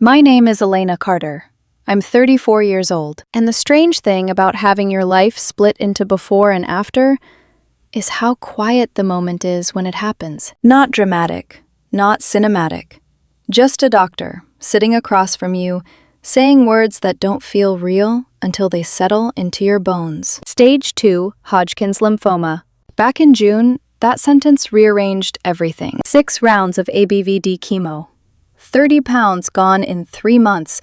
My name is Elena Carter. I'm 34 years old, and the strange thing about having your life split into before and after is how quiet the moment is when it happens. Not dramatic, not cinematic. Just a doctor sitting across from you, saying words that don't feel real until they settle into your bones. Stage 2, Hodgkin's lymphoma. Back in June, that sentence rearranged everything. 6 rounds of ABVD chemo. 30 pounds gone in 3 months,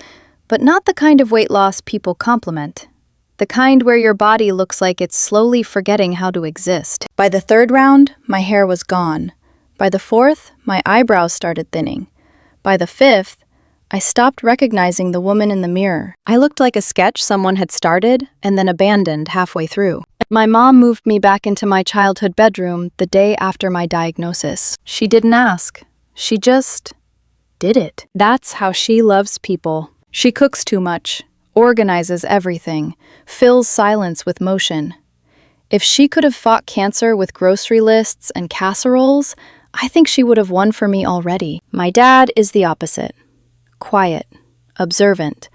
but not the kind of weight loss people compliment. The kind where your body looks like it's slowly forgetting how to exist. By the 3rd round, my hair was gone. By the 4th, my eyebrows started thinning. By the 5th, I stopped recognizing the woman in the mirror. I looked like a sketch someone had started and then abandoned halfway through. My mom moved me back into my childhood bedroom the day after my diagnosis. She didn't ask. She just did it. That's how she loves people. She cooks too much, organizes everything, fills silence with motion. If she could have fought cancer with grocery lists and casseroles, I think she would have won for me already. My dad is the opposite. Quiet, observant,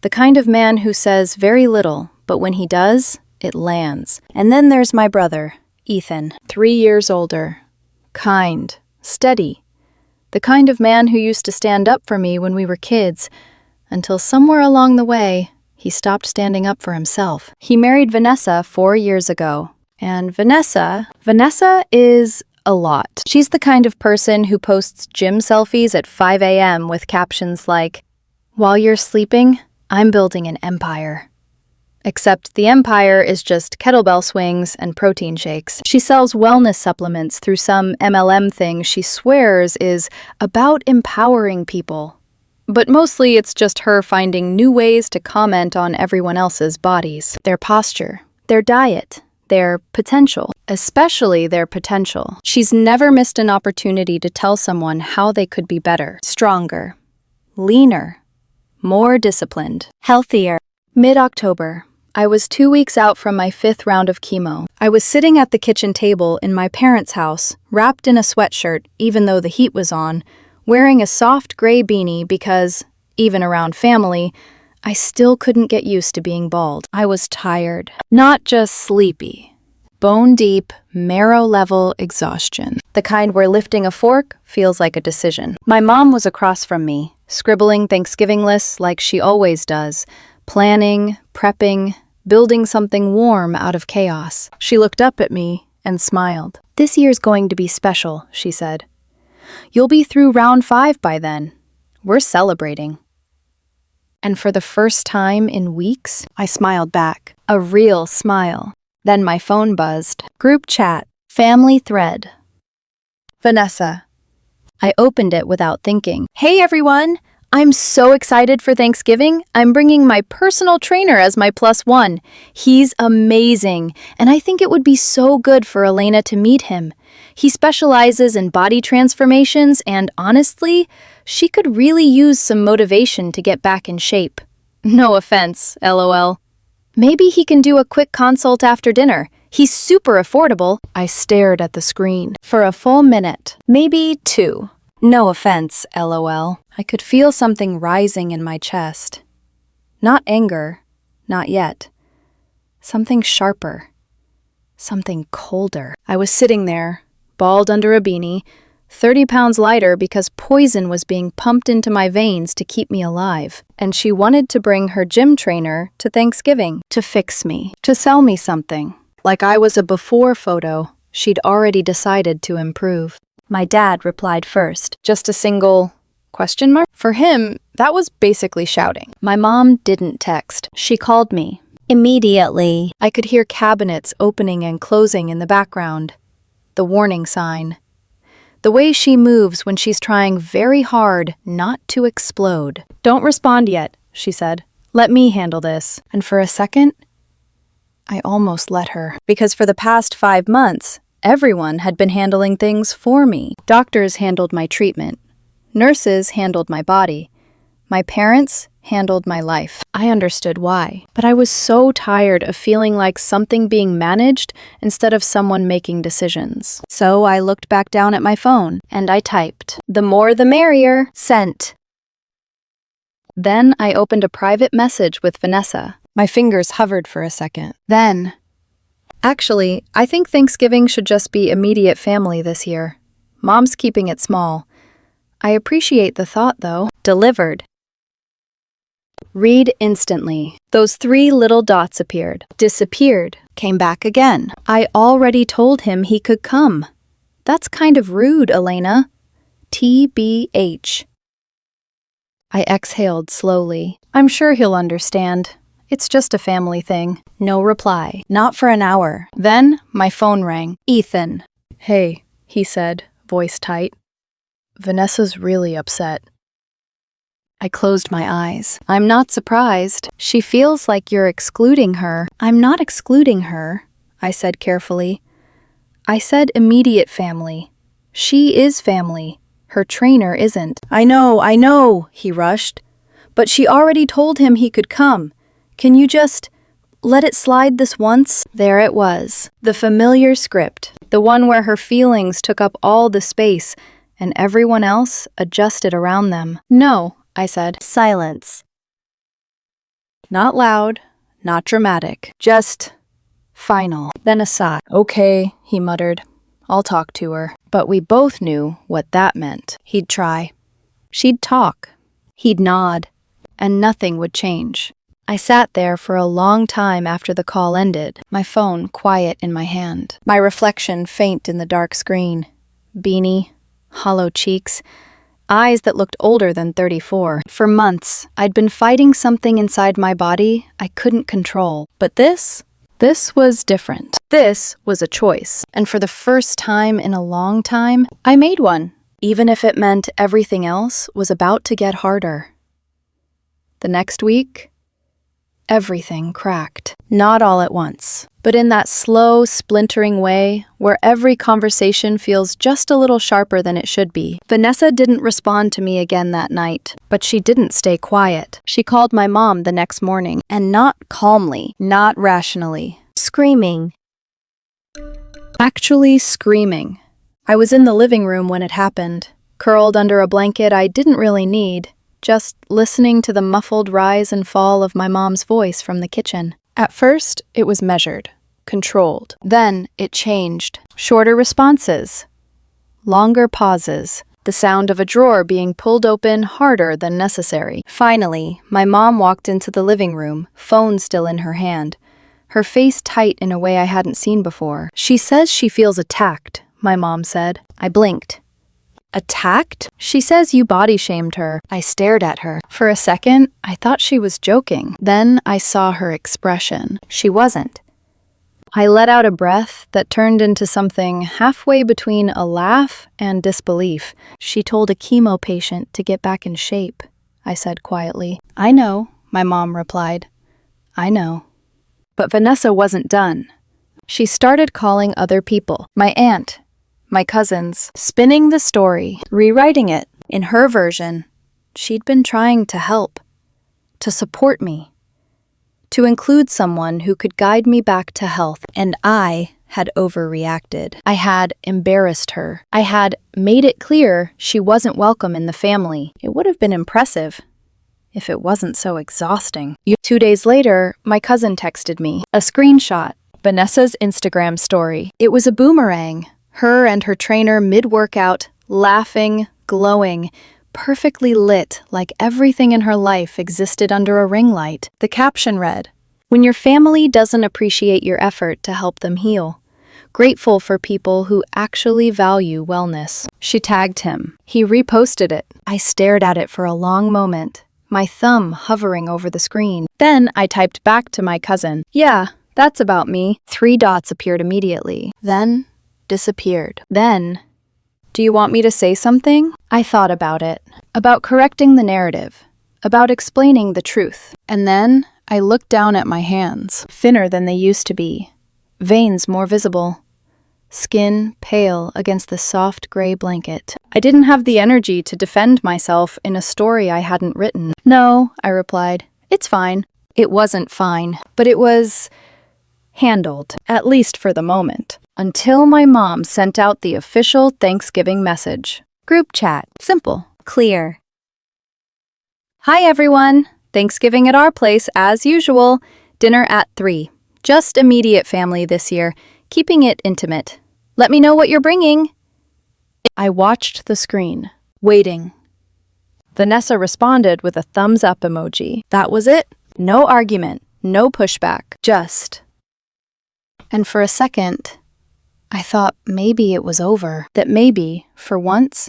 the kind of man who says very little, but when he does, it lands. And then there's my brother, Ethan, 3 years older, kind, steady, the kind of man who used to stand up for me when we were kids, until somewhere along the way, he stopped standing up for himself. He married Vanessa 4 years ago, and Vanessa is a lot. She's the kind of person who posts gym selfies at 5 a.m. with captions like, "While you're sleeping, I'm building an empire." Except the empire is just kettlebell swings and protein shakes. She sells wellness supplements through some MLM thing she swears is about empowering people. But mostly it's just her finding new ways to comment on everyone else's bodies, their posture, their diet, their potential, especially their potential. She's never missed an opportunity to tell someone how they could be better, stronger, leaner, more disciplined, healthier. Mid-October, I was 2 weeks out from my 5th round of chemo. I was sitting at the kitchen table in my parents' house, wrapped in a sweatshirt even though the heat was on, wearing a soft gray beanie because, even around family, I still couldn't get used to being bald. I was tired, not just sleepy. Bone-deep, marrow-level exhaustion. The kind where lifting a fork feels like a decision. My mom was across from me, scribbling Thanksgiving lists like she always does, planning, prepping, building something warm out of chaos. She looked up at me and smiled. "This year's going to be special," she said. "You'll be through round 5 by then. We're celebrating." And for the first time in weeks, I smiled back. A real smile. Then my phone buzzed. Group chat. Family thread. Vanessa. I opened it without thinking. "Hey everyone! I'm so excited for Thanksgiving. I'm bringing my personal trainer as my +1. He's amazing, and I think it would be so good for Elena to meet him. He specializes in body transformations, and honestly, she could really use some motivation to get back in shape. No offense, LOL. Maybe he can do a quick consult after dinner. He's super affordable." I stared at the screen for a full minute, maybe 2. No offense, LOL. I could feel something rising in my chest. Not anger, not yet. Something sharper. Something colder. I was sitting there, balled under a beanie, 30 pounds lighter because poison was being pumped into my veins to keep me alive. And she wanted to bring her gym trainer to Thanksgiving to fix me, to sell me something. Like I was a before photo she'd already decided to improve. My dad replied first, just a single question mark. For him, that was basically shouting. My mom didn't text. She called me. Immediately. I could hear cabinets opening and closing in the background. The warning sign. The way she moves when she's trying very hard not to explode. "Don't respond yet," she said. "Let me handle this." And for a second, I almost let her. Because for the past 5 months, everyone had been handling things for me. Doctors handled my treatment. Nurses handled my body. My parents handled my life. I understood why, but I was so tired of feeling like something being managed instead of someone making decisions. So I looked back down at my phone and I typed, "The more the merrier, sent." Then I opened a private message with Vanessa. My fingers hovered for a second. Then, actually, I think Thanksgiving should just be immediate family this year. Mom's keeping it small. I appreciate the thought, though. Delivered. Read instantly. Those 3 little dots appeared, disappeared, came back again. I already told him he could come. That's kind of rude, Elena. TBH. I exhaled slowly. I'm sure he'll understand. It's just a family thing. No reply. Not for an hour. Then my phone rang. Ethan. Hey, he said, voice tight. Vanessa's really upset. I closed my eyes. I'm not surprised. She feels like you're excluding her. I'm not excluding her, I said carefully. I said immediate family. She is family. Her trainer isn't. I know, he rushed. But she already told him he could come. Can you just let it slide this once? There it was. The familiar script. The one where her feelings took up all the space and everyone else adjusted around them. No, I said. Silence. Not loud, not dramatic, just final. Then a sigh. Okay, he muttered. I'll talk to her. But we both knew what that meant. He'd try. She'd talk. He'd nod. And nothing would change. I sat there for a long time after the call ended, my phone quiet in my hand. My reflection faint in the dark screen. Beanie, hollow cheeks, eyes that looked older than 34. For months, I'd been fighting something inside my body I couldn't control. But this was different. This was a choice. And for the first time in a long time, I made one, even if it meant everything else was about to get harder. The next week, everything cracked. Not all at once, but in that slow, splintering way where every conversation feels just a little sharper than it should be. Vanessa didn't respond to me again that night, but she didn't stay quiet. She called my mom the next morning, and not calmly, not rationally. Screaming. Actually screaming. I was in the living room when it happened, curled under a blanket I didn't really need, just listening to the muffled rise and fall of my mom's voice from the kitchen. At first, it was measured, controlled. Then it changed. Shorter responses, longer pauses, the sound of a drawer being pulled open harder than necessary. Finally, my mom walked into the living room, phone still in her hand, her face tight in a way I hadn't seen before. She says she feels attacked, my mom said. I blinked. Attacked? She says you body-shamed her. I stared at her. For a second, I thought she was joking. Then I saw her expression. She wasn't. I let out a breath that turned into something halfway between a laugh and disbelief. She told a chemo patient to get back in shape, I said quietly. I know, my mom replied. I know. But Vanessa wasn't done. She started calling other people. My aunt, my cousins, spinning the story, rewriting it in her version. She'd been trying to help, to support me, to include someone who could guide me back to health, and I had overreacted. I had embarrassed her. I had made it clear she wasn't welcome in the family. It would have been impressive if it wasn't so exhausting. 2 days later, my cousin texted me a screenshot, Vanessa's Instagram story. It was a boomerang. Her and her trainer mid-workout, laughing, glowing, perfectly lit like everything in her life existed under a ring light. The caption read, "When your family doesn't appreciate your effort to help them heal, grateful for people who actually value wellness." She tagged him. He reposted it. I stared at it for a long moment, my thumb hovering over the screen. Then I typed back to my cousin, "Yeah, that's about me." 3 dots appeared immediately. Then disappeared. Then, "Do you want me to say something?" I thought about it, about correcting the narrative, about explaining the truth. And then I looked down at my hands, thinner than they used to be, veins more visible, skin pale against the soft gray blanket. I didn't have the energy to defend myself in a story I hadn't written. "No," I replied. "It's fine." It wasn't fine, but it was handled, at least for the moment. Until my mom sent out the official Thanksgiving message. Group chat. Simple. Clear. Hi everyone! Thanksgiving at our place, as usual. Dinner at 3. Just immediate family this year, keeping it intimate. Let me know what you're bringing. I watched the screen, waiting. Vanessa responded with a thumbs up emoji. That was it. No argument, no pushback, just. And for a second, I thought maybe it was over. That maybe, for once,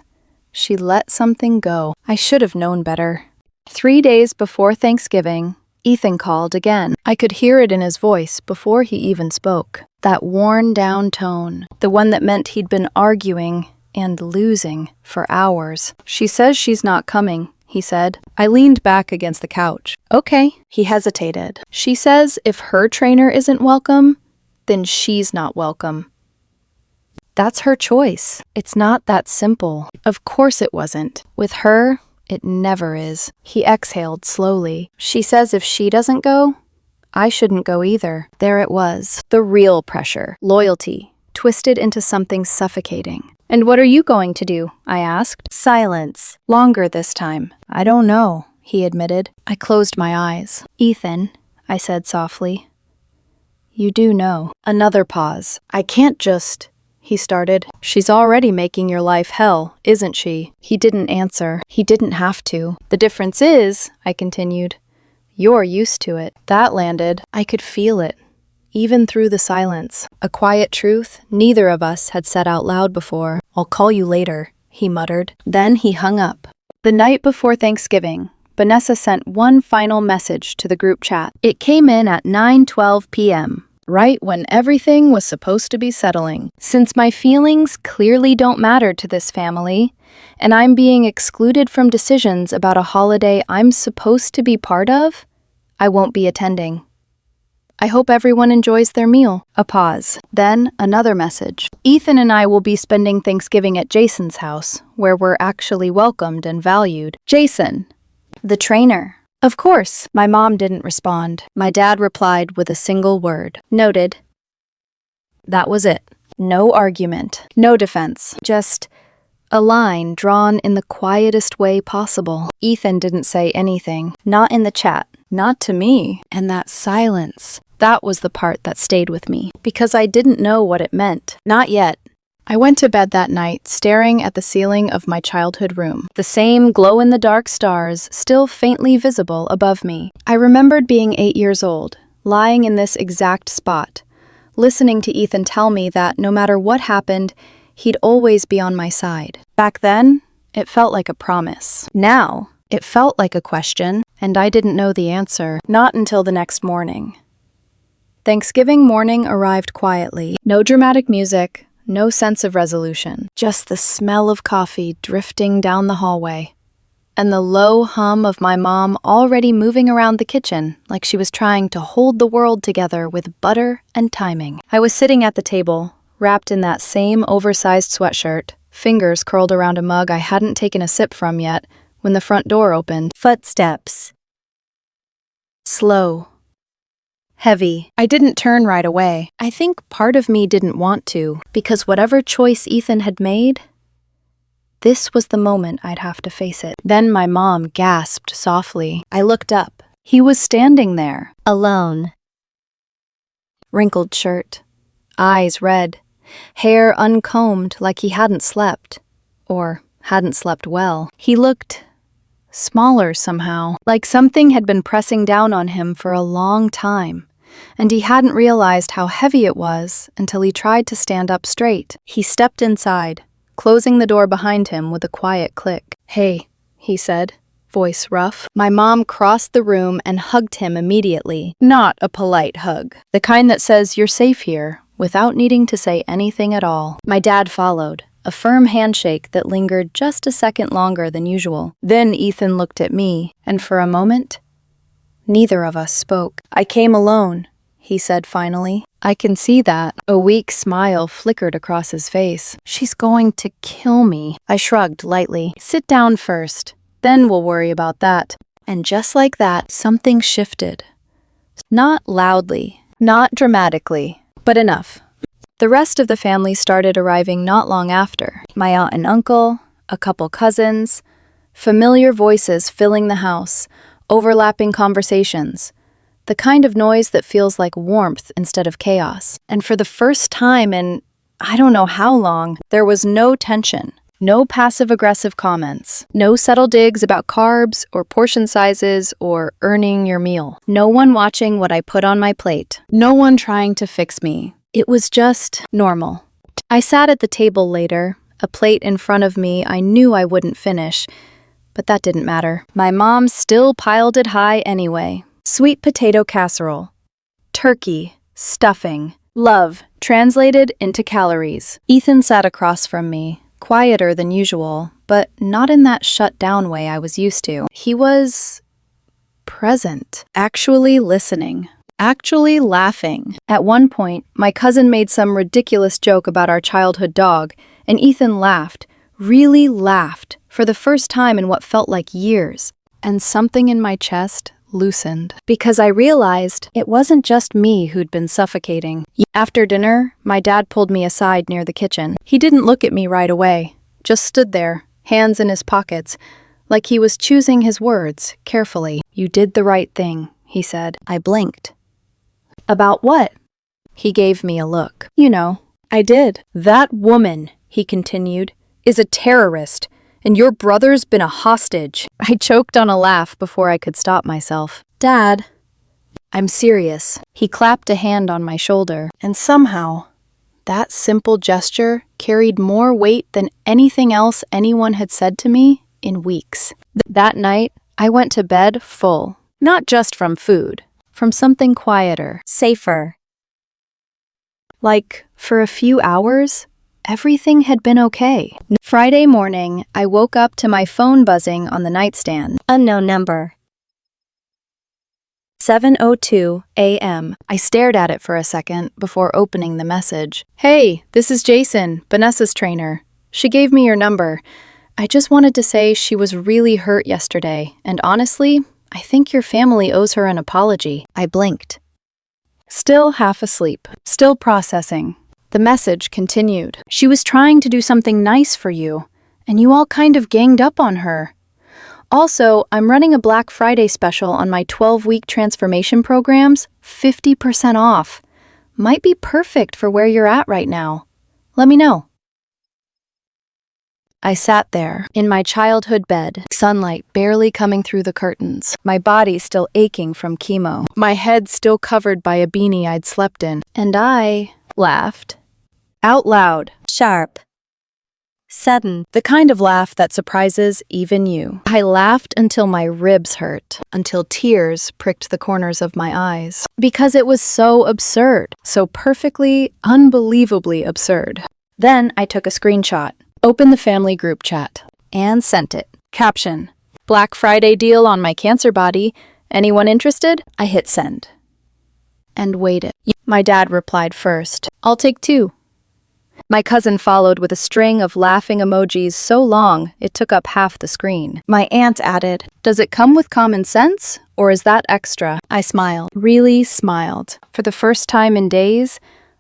she let something go. I should have known better. 3 days before Thanksgiving, Ethan called again. I could hear it in his voice before he even spoke. That worn-down tone, the one that meant he'd been arguing and losing for hours. She says she's not coming, he said. I leaned back against the couch. Okay, he hesitated. She says if her trainer isn't welcome, then she's not welcome. That's her choice. It's not that simple. Of course it wasn't. With her, it never is. He exhaled slowly. She says if she doesn't go, I shouldn't go either. There it was. The real pressure. Loyalty. Twisted into something suffocating. And what are you going to do? I asked. Silence. Longer this time. I don't know, he admitted. I closed my eyes. Ethan, I said softly. You do know. Another pause. I can't just... He started. She's already making your life hell, isn't she? He didn't answer. He didn't have to. The difference is, I continued, you're used to it. That landed. I could feel it, even through the silence. A quiet truth neither of us had said out loud before. I'll call you later, he muttered. Then he hung up. The night before Thanksgiving, Vanessa sent one final message to the group chat. It came in at 9:12 p.m., right when everything was supposed to be settling. Since my feelings clearly don't matter to this family, and I'm being excluded from decisions about a holiday I'm supposed to be part of, I won't be attending. I hope everyone enjoys their meal. A pause. Then another message. Ethan and I will be spending Thanksgiving at Jason's house, where we're actually welcomed and valued. Jason, the trainer. Of course. My mom didn't respond. My dad replied with a single word. Noted. That was it. No argument. No defense. Just a line drawn in the quietest way possible. Ethan didn't say anything. Not in the chat. Not to me. And that silence. That was the part that stayed with me. Because I didn't know what it meant. Not yet. I went to bed that night, staring at the ceiling of my childhood room. The same glow-in-the-dark stars still faintly visible above me. I remembered being 8 years old, lying in this exact spot, listening to Ethan tell me that no matter what happened, he'd always be on my side. Back then, it felt like a promise. Now, it felt like a question, and I didn't know the answer, not until the next morning. Thanksgiving morning arrived quietly. No dramatic music. No sense of resolution, just the smell of coffee drifting down the hallway, and the low hum of my mom already moving around the kitchen like she was trying to hold the world together with butter and timing. I was sitting at the table, wrapped in that same oversized sweatshirt, fingers curled around a mug I hadn't taken a sip from yet, when the front door opened. Footsteps. Slow. Heavy. I didn't turn right away. I think part of me didn't want to, because whatever choice Ethan had made, this was the moment I'd have to face it. Then my mom gasped softly. I looked up. He was standing there, alone. Wrinkled shirt, eyes red, hair uncombed like he hadn't slept, or hadn't slept well. He looked smaller somehow, like something had been pressing down on him for a long time. And he hadn't realized how heavy it was until he tried to stand up straight. He stepped inside, closing the door behind him with a quiet click. Hey, he said, voice rough. My mom crossed the room and hugged him immediately. Not a polite hug, the kind that says you're safe here, without needing to say anything at all. My dad followed, a firm handshake that lingered just a second longer than usual. Then Ethan looked at me, and for a moment, neither of us spoke. I came alone, he said finally. I can see that. A weak smile flickered across his face. She's going to kill me. I shrugged lightly. Sit down first, then we'll worry about that. And just like that, something shifted. Not loudly, not dramatically, but enough. The rest of the family started arriving not long after. My aunt and uncle, a couple cousins, Familiar voices filling the house, overlapping conversations. The kind of noise that feels like warmth instead of chaos. And for the first time in I don't know how long, there was no tension. No passive-aggressive comments. No subtle digs about carbs or portion sizes or earning your meal. No one watching what I put on my plate. No one trying to fix me. It was just normal. I sat at the table later, a plate in front of me I knew I wouldn't finish, but that didn't matter. My mom still piled it high anyway. Sweet potato casserole. Turkey. Stuffing. Love. Translated into calories. Ethan sat across from me. Quieter than usual, but not in that shut-down way I was used to. He was present, actually listening, actually laughing. At one point, my cousin made some ridiculous joke about our childhood dog, and Ethan laughed, really laughed, for the first time in what felt like years. And something in my chest loosened, because I realized it wasn't just me who'd been suffocating. After dinner, my dad pulled me aside near the kitchen. He didn't look at me right away, just stood there, hands in his pockets, like he was choosing his words carefully. "You did the right thing," he said. I blinked. "About what?" He gave me a look. "You know, I did." "That woman," he continued, "is a terrorist. And your brother's been a hostage." I choked on a laugh before I could stop myself. "Dad." "I'm serious." He clapped a hand on my shoulder, and somehow, that simple gesture carried more weight than anything else anyone had said to me in weeks. That night, I went to bed full, not just from food, from something quieter, safer. Like, for a few hours, everything had been okay. Friday morning, I woke up to my phone buzzing on the nightstand. Unknown number. 7:02 a.m. I stared at it for a second before opening the message. "Hey, this is Jason, Vanessa's trainer. She gave me your number. I just wanted to say she was really hurt yesterday, and honestly, I think your family owes her an apology." I blinked. Still half asleep, still processing. The message continued. "She was trying to do something nice for you, and you all kind of ganged up on her. Also, I'm running a Black Friday special on my 12-week transformation programs, 50% off. Might be perfect for where you're at right now. Let me know." I sat there, in my childhood bed, sunlight barely coming through the curtains, my body still aching from chemo, my head still covered by a beanie I'd slept in, and I laughed. Out loud. Sharp. Sudden. The kind of laugh that surprises even you. I laughed until my ribs hurt, until tears pricked the corners of my eyes. Because it was so absurd, so perfectly, unbelievably absurd. Then I took a screenshot, opened the family group chat, and sent it. Caption: "Black Friday deal on my cancer body. Anyone interested?" I hit send. And waited. My dad replied first. "I'll take 2. My cousin followed with a string of laughing emojis so long it took up half the screen. My aunt added, "Does it come with common sense, or is that extra?" I smiled, really smiled. For the first time in days,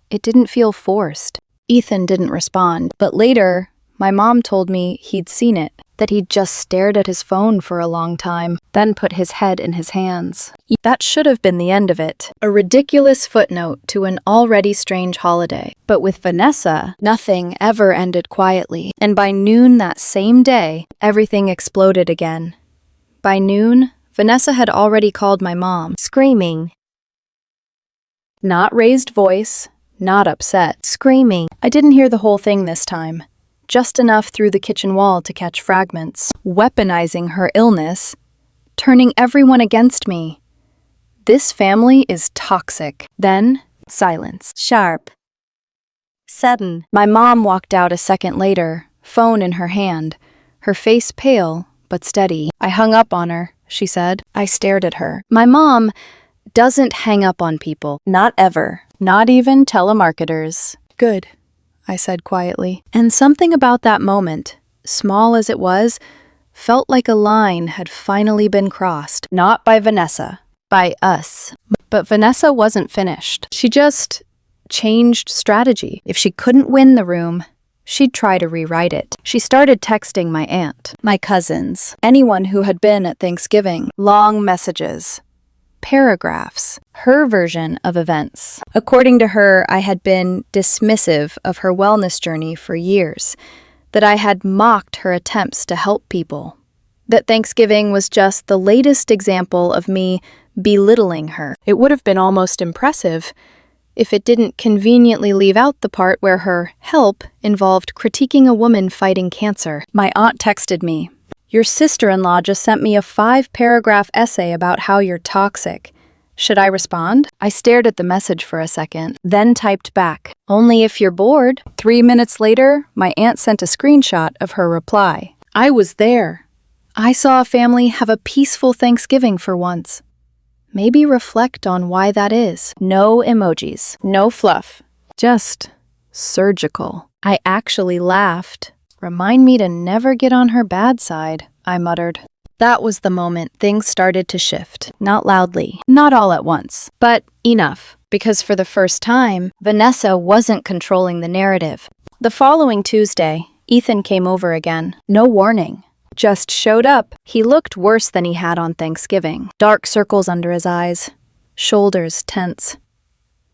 it didn't feel forced. Ethan didn't respond, but later, my mom told me he'd seen it, that he'd just stared at his phone for a long time, then put his head in his hands. That should have been the end of it. A ridiculous footnote to an already strange holiday. But with Vanessa, nothing ever ended quietly. And by noon that same day, everything exploded again. By noon, Vanessa had already called my mom, screaming. Not raised voice, not upset, screaming. I didn't hear the whole thing this time. Just enough through the kitchen wall to catch fragments, weaponizing her illness, turning everyone against me. This family is toxic. Then, silence. Sharp. Sudden. My mom walked out a second later, phone in her hand, her face pale but steady. "I hung up on her," she said. I stared at her. My mom doesn't hang up on people. Not ever. Not even telemarketers. "Good," I said quietly. And something about that moment, small as it was, felt like a line had finally been crossed. Not by Vanessa, by us. But Vanessa wasn't finished. She just changed strategy. If she couldn't win the room, she'd try to rewrite it. She started texting my aunt, my cousins, anyone who had been at Thanksgiving. Long messages. Paragraphs. Her version of events. According to her, I had been dismissive of her wellness journey for years, that I had mocked her attempts to help people, that Thanksgiving was just the latest example of me belittling her. It would have been almost impressive if it didn't conveniently leave out the part where her help involved critiquing a woman fighting cancer. My aunt texted me, "Your sister-in-law just sent me a 5-paragraph essay about how you're toxic. Should I respond?" I stared at the message for a second, then typed back, "Only if you're bored." 3 minutes later, my aunt sent a screenshot of her reply. I was there. I saw a family have a peaceful Thanksgiving for once. Maybe reflect on why that is. No emojis, no fluff, just surgical. I actually laughed. "Remind me to never get on her bad side," I muttered. That was the moment things started to shift. Not loudly, not all at once, but enough. Because for the first time, Vanessa wasn't controlling the narrative. The following Tuesday, Ethan came over again. No warning. Just showed up. He looked worse than he had on Thanksgiving. Dark circles under his eyes, shoulders tense.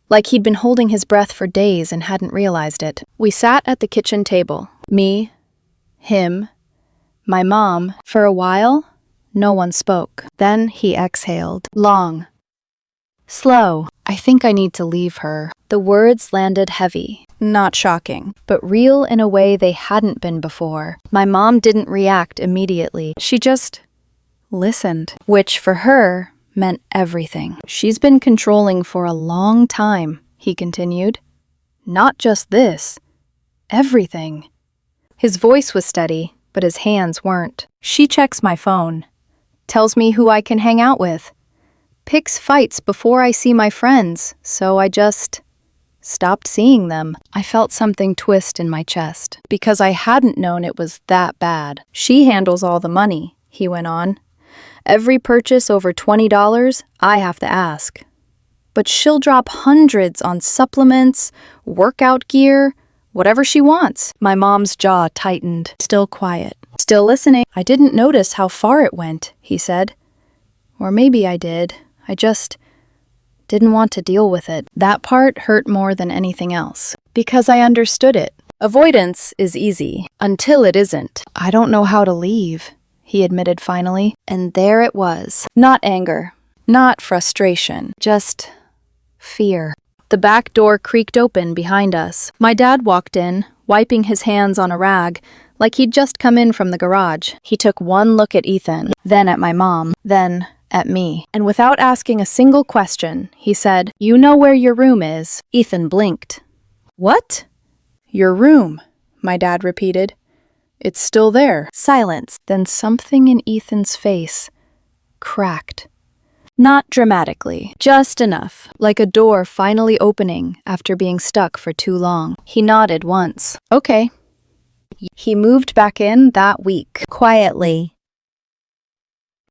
Like he'd been holding his breath for days and hadn't realized it. We sat at the kitchen table. Me, him, my mom. For a while, no one spoke. Then he exhaled. Long. Slow. "I think I need to leave her." The words landed heavy. Not shocking, but real in a way they hadn't been before. My mom didn't react immediately. She just listened, which for her meant everything. "She's been controlling for a long time," he continued. "Not just this. Everything." His voice was steady, but his hands weren't. "She checks my phone, tells me who I can hang out with, picks fights before I see my friends, so I just stopped seeing them." I felt something twist in my chest, because I hadn't known it was that bad. "She handles all the money," he went on. "Every purchase over $20, I have to ask. But she'll drop hundreds on supplements, workout gear, whatever she wants." My mom's jaw tightened. Still quiet. Still listening. "I didn't notice how far it went," he said. "Or maybe I did. I just didn't want to deal with it." That part hurt more than anything else, because I understood it. Avoidance is easy, until it isn't. "I don't know how to leave," he admitted finally. And there it was. Not anger, not frustration, just fear. The back door creaked open behind us. My dad walked in, wiping his hands on a rag, like he'd just come in from the garage. He took one look at Ethan, then at my mom, then at me. And without asking a single question, he said, "You know where your room is." Ethan blinked. "What?" "Your room," my dad repeated. "It's still there." Silence. Then something in Ethan's face cracked. Not dramatically, just enough, like a door finally opening after being stuck for too long. He nodded once. "Okay." He moved back in that week, quietly.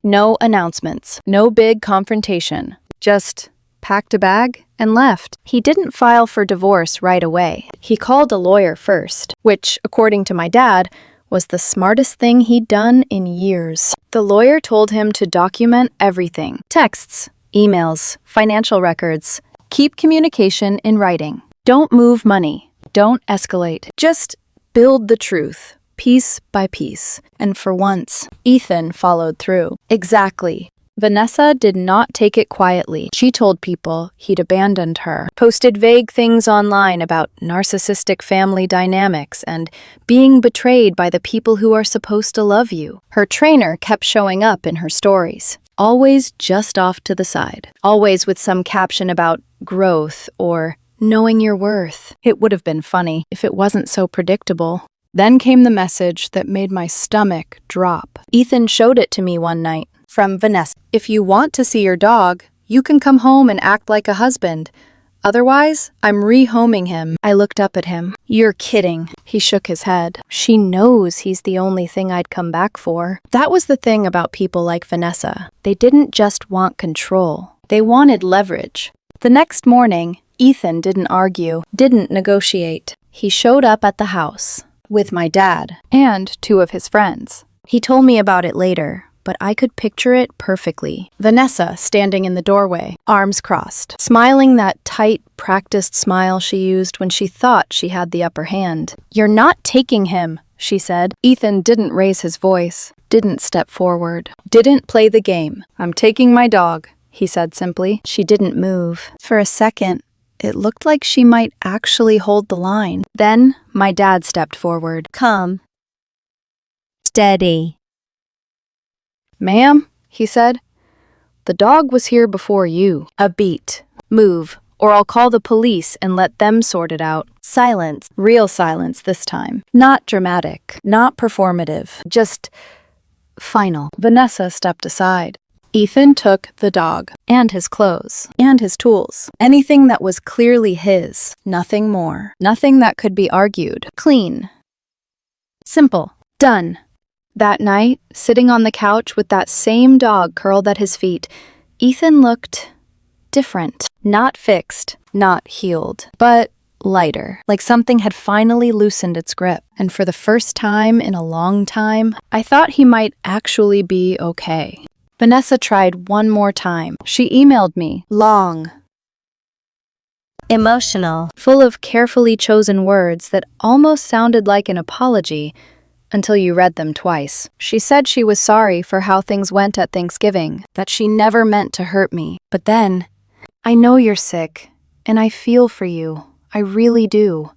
No announcements, no big confrontation, just packed a bag and left. He didn't file for divorce right away. He called a lawyer first, which, according to my dad, was the smartest thing he'd done in years. The lawyer told him to document everything: texts, emails, financial records. Keep communication in writing. Don't move money. Don't escalate. Just build the truth, piece by piece. And for once, Ethan followed through. Exactly. Vanessa did not take it quietly. She told people he'd abandoned her, posted vague things online about narcissistic family dynamics and being betrayed by the people who are supposed to love you. Her trainer kept showing up in her stories, always just off to the side, always with some caption about growth or knowing your worth. It would have been funny if it wasn't so predictable. Then came the message that made my stomach drop. Ethan showed it to me one night. From Vanessa. "If you want to see your dog, you can come home and act like a husband. Otherwise, I'm rehoming him." I looked up at him. "You're kidding." He shook his head. "She knows he's the only thing I'd come back for." That was the thing about people like Vanessa. They didn't just want control. They wanted leverage. The next morning, Ethan didn't argue, didn't negotiate. He showed up at the house, with my dad and two of his friends. He told me about it later, but I could picture it perfectly. Vanessa standing in the doorway, arms crossed, smiling that tight, practiced smile she used when she thought she had the upper hand. "You're not taking him," she said. Ethan didn't raise his voice, didn't step forward, didn't play the game. "I'm taking my dog," he said simply. She didn't move. For a second, it looked like she might actually hold the line. Then, my dad stepped forward. Calm. Steady. "Ma'am," he said, "the dog was here before you." A beat. "Move, or I'll call the police and let them sort it out." Silence. Real silence this time. Not dramatic, not performative, just final. Vanessa stepped aside. Ethan took the dog, and his clothes, and his tools. Anything that was clearly his, nothing more. Nothing that could be argued. Clean. Simple. Done. That night, sitting on the couch with that same dog curled at his feet, Ethan looked different. Not fixed, not healed, but lighter, like something had finally loosened its grip. And for the first time in a long time, I thought he might actually be okay. Vanessa tried one more time. She emailed me, long, Emotional. full of carefully chosen words that almost sounded like an apology until you read them twice. She said she was sorry for how things went at Thanksgiving, that she never meant to hurt me. But then, "I know you're sick, and I feel for you. I really do.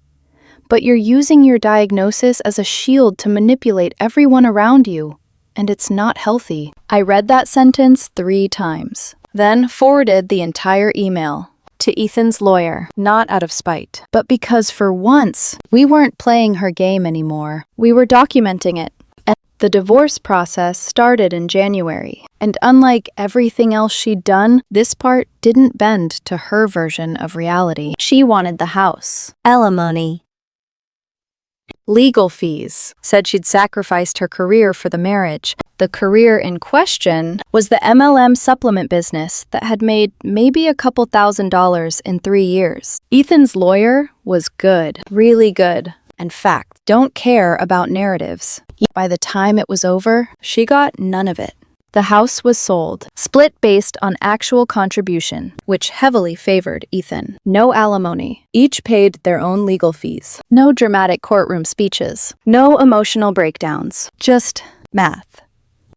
But you're using your diagnosis as a shield to manipulate everyone around you, and it's not healthy." I read that sentence 3 times, then forwarded the entire email to Ethan's lawyer, not out of spite, but because for once, we weren't playing her game anymore. We were documenting it. And the divorce process started in January, and unlike everything else she'd done, this part didn't bend to her version of reality. She wanted the house, Alimony. legal fees, said she'd sacrificed her career for the marriage. The career in question was the MLM supplement business that had made maybe a couple $1,000s in 3 years. Ethan's lawyer was good, really good, and fact, don't care about narratives. By the time it was over, she got none of it. The house was sold, split based on actual contribution, which heavily favored Ethan. No alimony. Each paid their own legal fees. No dramatic courtroom speeches. No emotional breakdowns. Just math.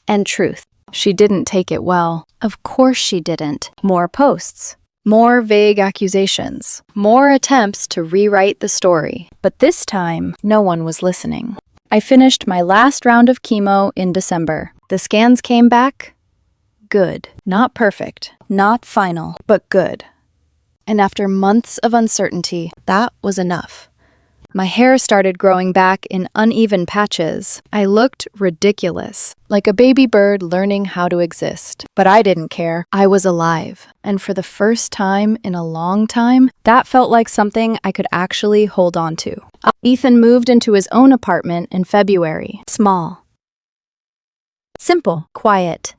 And truth. She didn't take it well. Of course she didn't. More posts. More vague accusations. More attempts to rewrite the story. But this time, no one was listening. I finished my last round of chemo in December. The scans came back good. Not perfect, not final, but good. And after months of uncertainty, that was enough. My hair started growing back in uneven patches. I looked ridiculous, like a baby bird learning how to exist. But I didn't care. I was alive. And for the first time in a long time, that felt like something I could actually hold on to. Ethan moved into his own apartment in February. Small. Simple. Quiet.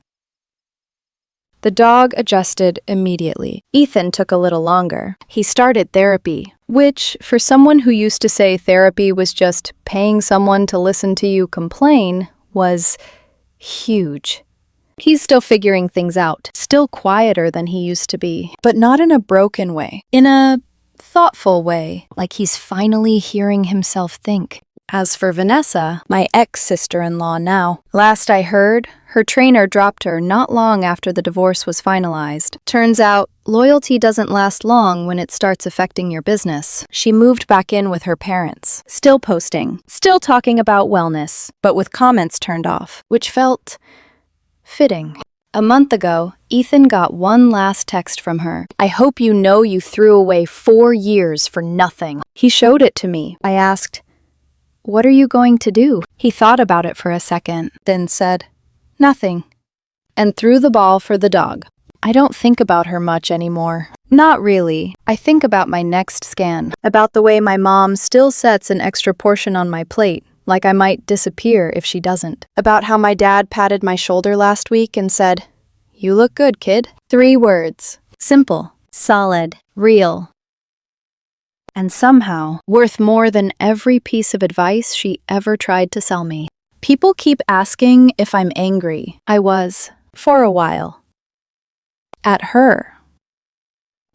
The dog adjusted immediately. Ethan took a little longer. He started therapy, which, for someone who used to say therapy was just paying someone to listen to you complain, was huge. He's still figuring things out, still quieter than he used to be, but not in a broken way, in a thoughtful way, like he's finally hearing himself think. As for Vanessa, my ex-sister-in-law now, last I heard, her trainer dropped her not long after the divorce was finalized. Turns out, loyalty doesn't last long when it starts affecting your business. She moved back in with her parents, still posting, still talking about wellness, but with comments turned off, which felt fitting. A month ago, Ethan got one last text from her. "I hope you know you threw away 4 years for nothing." He showed it to me. I asked, "What are you going to do?" He thought about it for a second, then said, "Nothing," and threw the ball for the dog. I don't think about her much anymore. Not really. I think about my next scan, about the way my mom still sets an extra portion on my plate, like I might disappear if she doesn't. About how my dad patted my shoulder last week and said, "You look good, kid." 3 words. Simple. Solid. Real. and somehow worth more than every piece of advice she ever tried to sell me. People keep asking if I'm angry. I was, for a while. At her.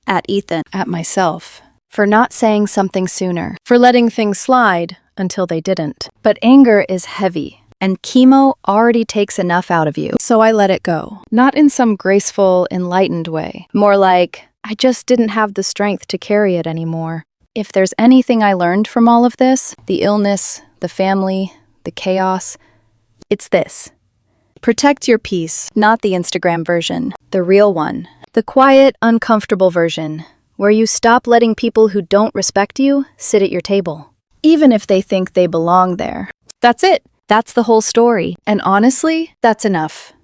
At Ethan. At myself. For not saying something sooner. For letting things slide until they didn't. But anger is heavy, and chemo already takes enough out of you. So I let it go. Not in some graceful, enlightened way. More like, I just didn't have the strength to carry it anymore. If there's anything I learned from all of this, the illness, the family, the chaos, it's this. Protect your peace, not the Instagram version, the real one. The quiet, uncomfortable version, where you stop letting people who don't respect you sit at your table, even if they think they belong there. That's it. That's the whole story. And honestly, that's enough.